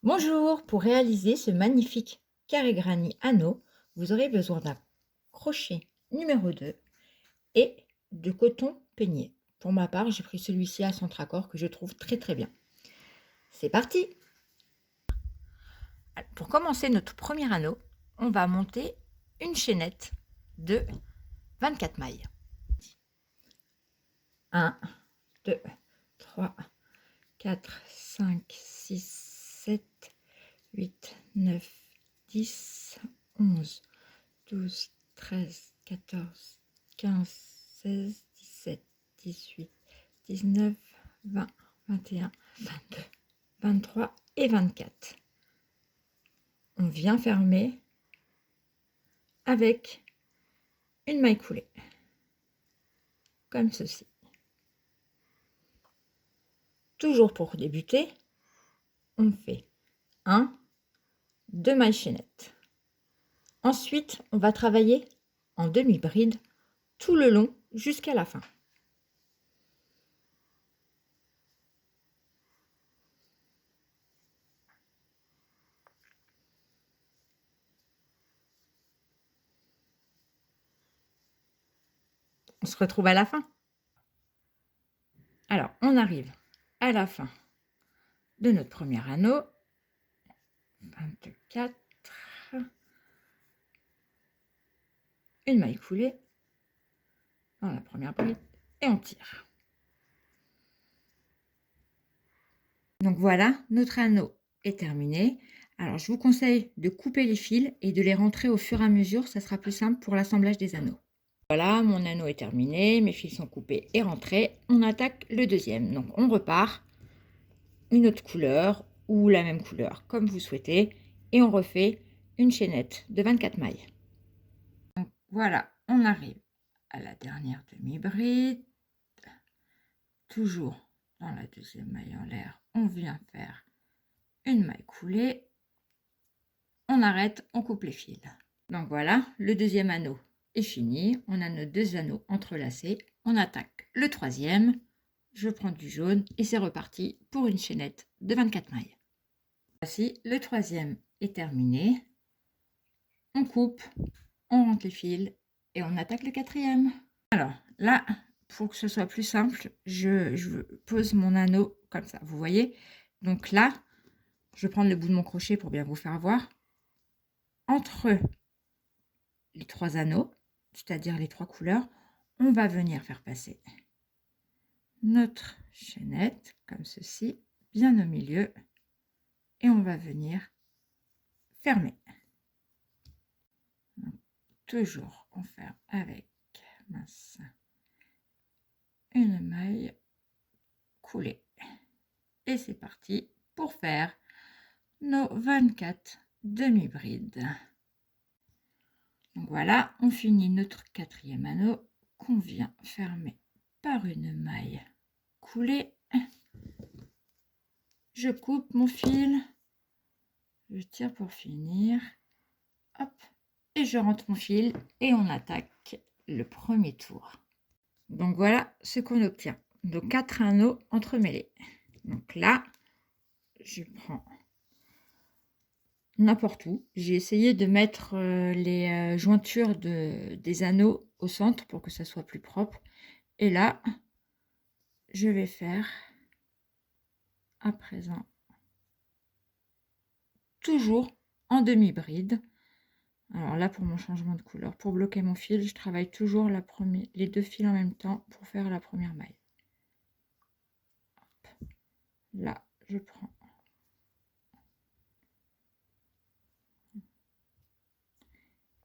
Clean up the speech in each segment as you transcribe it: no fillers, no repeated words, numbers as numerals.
Bonjour, pour réaliser ce magnifique carré granit anneau, vous aurez besoin d'un crochet numéro 2 et de coton peigné. Pour ma part, j'ai pris celui-ci à Centracor que je trouve très bien. C'est parti! Pour commencer notre premier anneau, on va monter une chaînette de 24 mailles. 1, 2, 3, 4, 5, 6, 7, 8, 9, 10, 11, 12, 13, 14, 15, 16, 17, 18, 19, 20, 21, 22, 23 et 24. On vient fermer avec une maille coulée, comme ceci. Toujours pour débuter, on fait 1, 2 mailles chaînettes. Ensuite, on va travailler en demi-bride tout le long jusqu'à la fin. On se retrouve à la fin. Alors, on arrive à la fin de notre premier anneau. 24, une maille coulée dans la première bride et on tire. Donc voilà, notre anneau est terminé. Alors, je vous conseille de couper les fils et de les rentrer au fur et à mesure. Ça sera plus simple pour l'assemblage des anneaux. Voilà, mon anneau est terminé, mes fils sont coupés et rentrés. On attaque le deuxième. Donc, on repart une autre couleur ou la même couleur, comme vous souhaitez. Et on refait une chaînette de 24 mailles. Donc, voilà, on arrive à la dernière demi-bride. Toujours dans la deuxième maille en l'air, on vient faire une maille coulée. On arrête, on coupe les fils. Donc voilà, le deuxième anneau est fini. On a nos deux anneaux entrelacés. On attaque le troisième. Je prends du jaune et c'est reparti pour une chaînette de 24 mailles. Voici, le troisième est terminé. On coupe, on rentre les fils et on attaque le quatrième. Alors là, pour que ce soit plus simple, je pose mon anneau comme ça, vous voyez. Donc là, je vais prendre le bout de mon crochet pour bien vous faire voir. Entre les trois anneaux, c'est-à-dire les trois couleurs, on va venir faire passer notre chaînette comme ceci, bien au milieu, et on va venir fermer. Donc, toujours on ferme avec une maille coulée. Et c'est parti pour faire nos 24 demi-brides. Donc voilà, on finit notre quatrième anneau qu'on vient fermer par une maille coulée. Je coupe mon fil, je tire pour finir, hop, et je rentre mon fil et on attaque le premier tour. Donc voilà ce qu'on obtient. Donc 4 anneaux entremêlés. Donc là, je prends n'importe où. J'ai essayé de mettre les jointures des anneaux au centre pour que ça soit plus propre. Et là, je vais faire à présent toujours en demi-bride. Alors là, pour mon changement de couleur, pour bloquer mon fil, je travaille toujours les deux fils en même temps pour faire la première maille. Hop. Là, je prends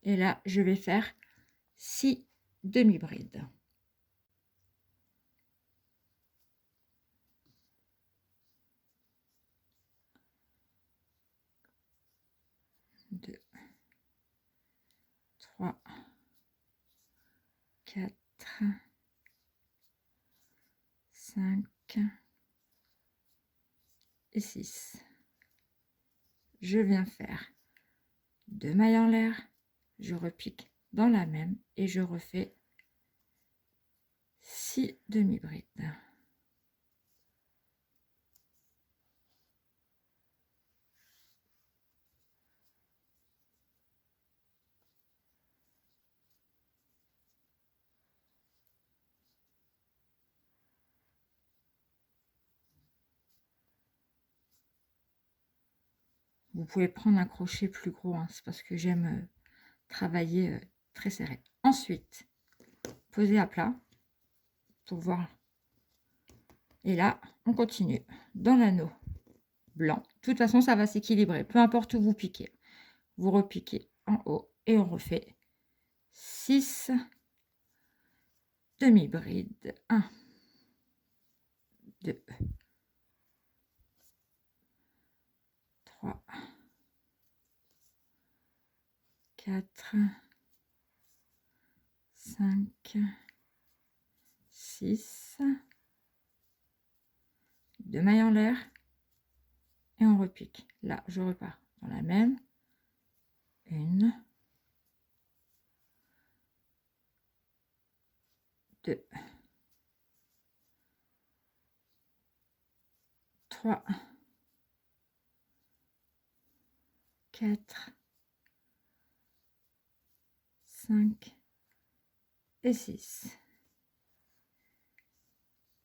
et là, je vais faire 6 demi-brides. Deux, 3, 4, 5 et 6. Je viens faire 2 mailles en l'air, je repique dans la même et je refais 6 demi-brides. Vous pouvez prendre un crochet plus gros, hein, c'est parce que j'aime travailler très serré. Ensuite, posez à plat pour voir. Et là, on continue dans l'anneau blanc. De toute façon, ça va s'équilibrer, peu importe où vous piquez. Vous repiquez en haut et on refait 6 demi-brides. 1, 2, 3, 4, 5, 6, 2 mailles en l'air et on repique. Là, je repars dans la même. 1, 2, 3, 4, 5 et 6.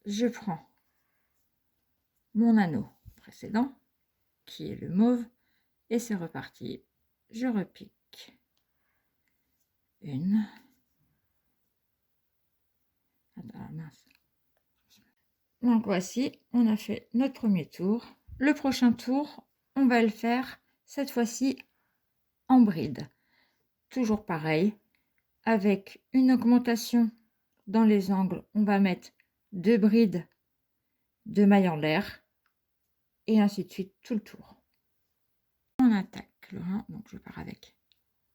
Je prends mon anneau précédent, qui est le mauve, et c'est reparti. Je repique. 1. Attends, mince. Donc voici, on a fait notre premier tour. Le prochain tour, on va le faire cette fois-ci en bride. Toujours pareil, avec une augmentation dans les angles, on va mettre 2 brides, 2 mailles en l'air, et ainsi de suite tout le tour. On attaque le 1, donc je pars avec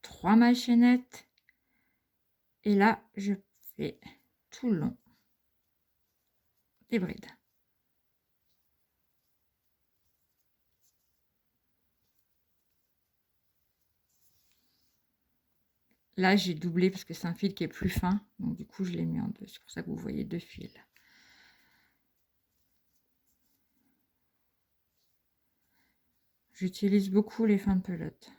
3 mailles chaînettes, et là je fais tout le long des brides. Là j'ai doublé parce que c'est un fil qui est plus fin, donc du coup je l'ai mis en deux, c'est pour ça que vous voyez 2 fils. J'utilise beaucoup les fins de pelote.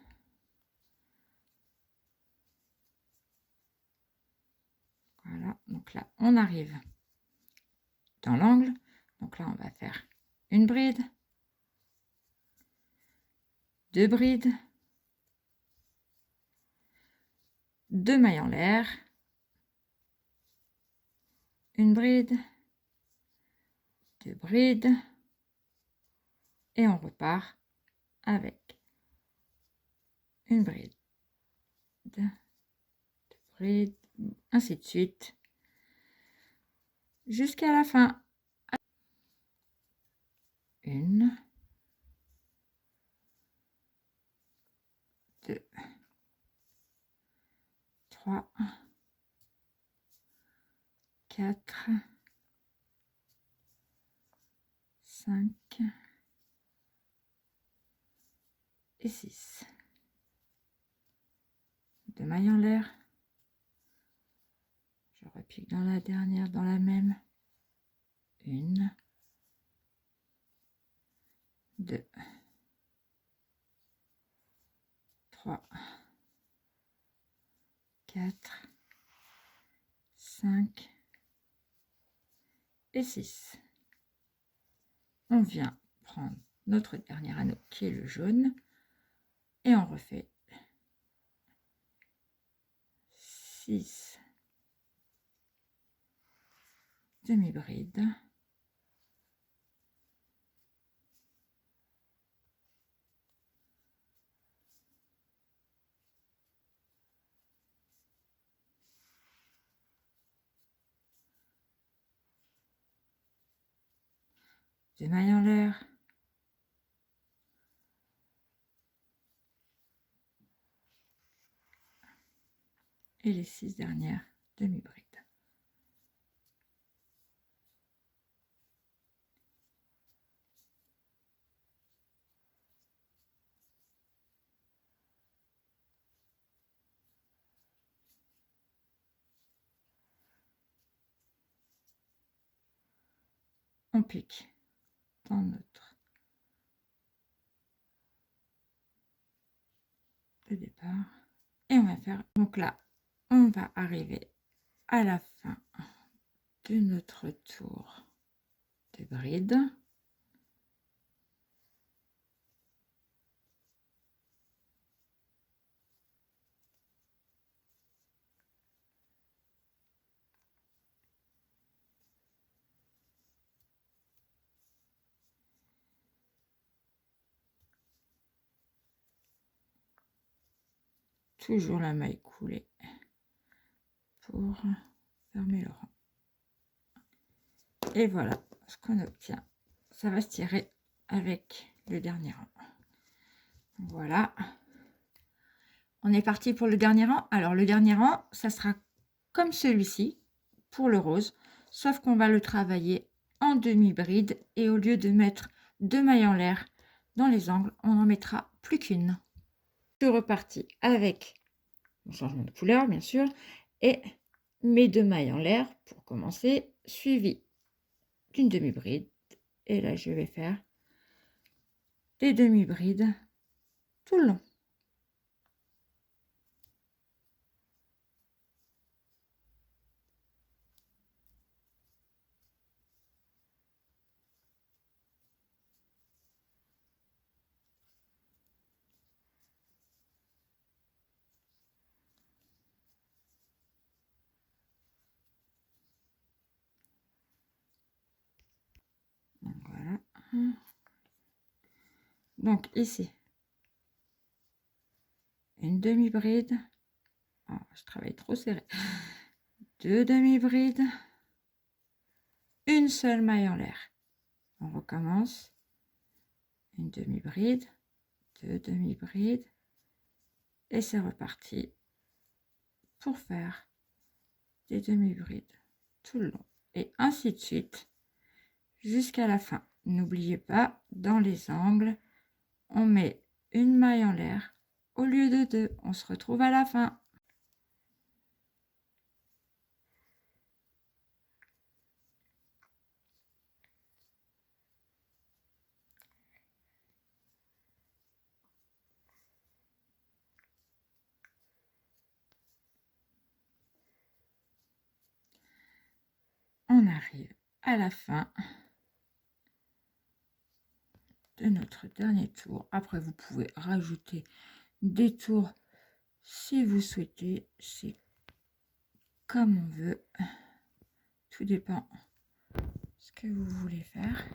Voilà, donc là on arrive dans l'angle, donc là on va faire une bride, 2 brides, 2 mailles en l'air, une bride, 2 brides, et on repart avec une bride, 2 brides, ainsi de suite, jusqu'à la fin. 1, 2, 3, 4, 5 et 6. 2 mailles en l'air. Je repique dans la dernière, dans la même. 1, 2, 3, 4, 5 et 6. On vient prendre notre dernier anneau qui est le jaune et on refait 6 demi-brides, des mailles en l'air, et les 6 dernières demi-brides. On pique dans notre de départ et on va faire, donc là on va arriver à la fin de notre tour de bride. toujours la maille coulée pour fermer le rang. Et voilà ce qu'on obtient. Ça va se tirer avec le dernier rang. Voilà. On est parti pour le dernier rang. Alors le dernier rang, ça sera comme celui-ci pour le rose, sauf qu'on va le travailler en demi-bride et au lieu de mettre 2 mailles en l'air dans les angles, on en mettra plus qu'une. Je suis repartie avec mon changement de couleur bien sûr et mes 2 mailles en l'air pour commencer, suivi d'une demi-bride. Et là je vais faire des demi-brides tout le long. Donc voilà. Donc ici, une demi-bride. Oh, je travaille trop serré. 2 demi-brides. Une seule maille en l'air. On recommence. Une demi-bride. 2 demi-brides. Et c'est reparti pour faire des demi-brides tout le long. Et ainsi de suite jusqu'à la fin. N'oubliez pas, dans les angles, on met une maille en l'air au lieu de 2. On se retrouve à la fin. On arrive à la fin de notre dernier tour. Après, vous pouvez rajouter des tours si vous souhaitez. C'est comme on veut. Tout dépend ce que vous voulez faire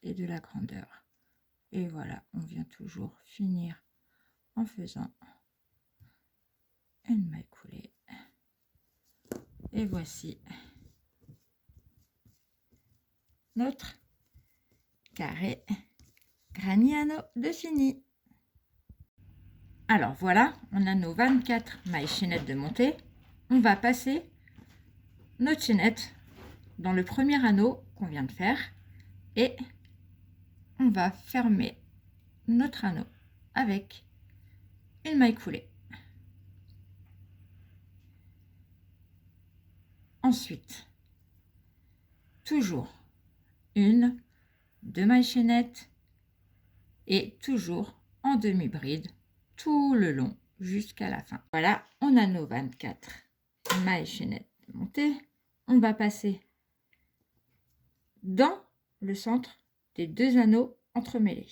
et de la grandeur. Et voilà, on vient toujours finir en faisant une maille coulée. Et voici notre carré Granny Anneau de fini. Alors voilà, on a nos 24 mailles chaînettes de montée. On va passer notre chaînette dans le premier anneau qu'on vient de faire et on va fermer notre anneau avec une maille coulée. Ensuite, toujours une, 2 mailles chaînettes et toujours en demi-bride tout le long jusqu'à la fin. Voilà, on a nos 24 mailles chaînettes montées. On va passer dans le centre des 2 anneaux entremêlés,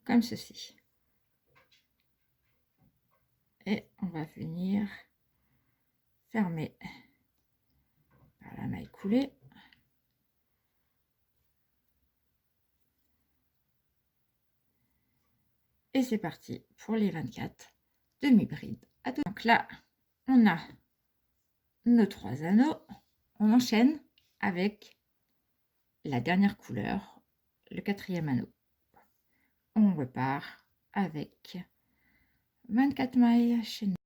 comme ceci. Et on va venir fermer par la maille coulée. Et c'est parti pour les 24 demi-brides. Donc là, on a nos 3 anneaux. On enchaîne avec la dernière couleur, le 4e anneau. On repart avec 24 mailles chaînettes.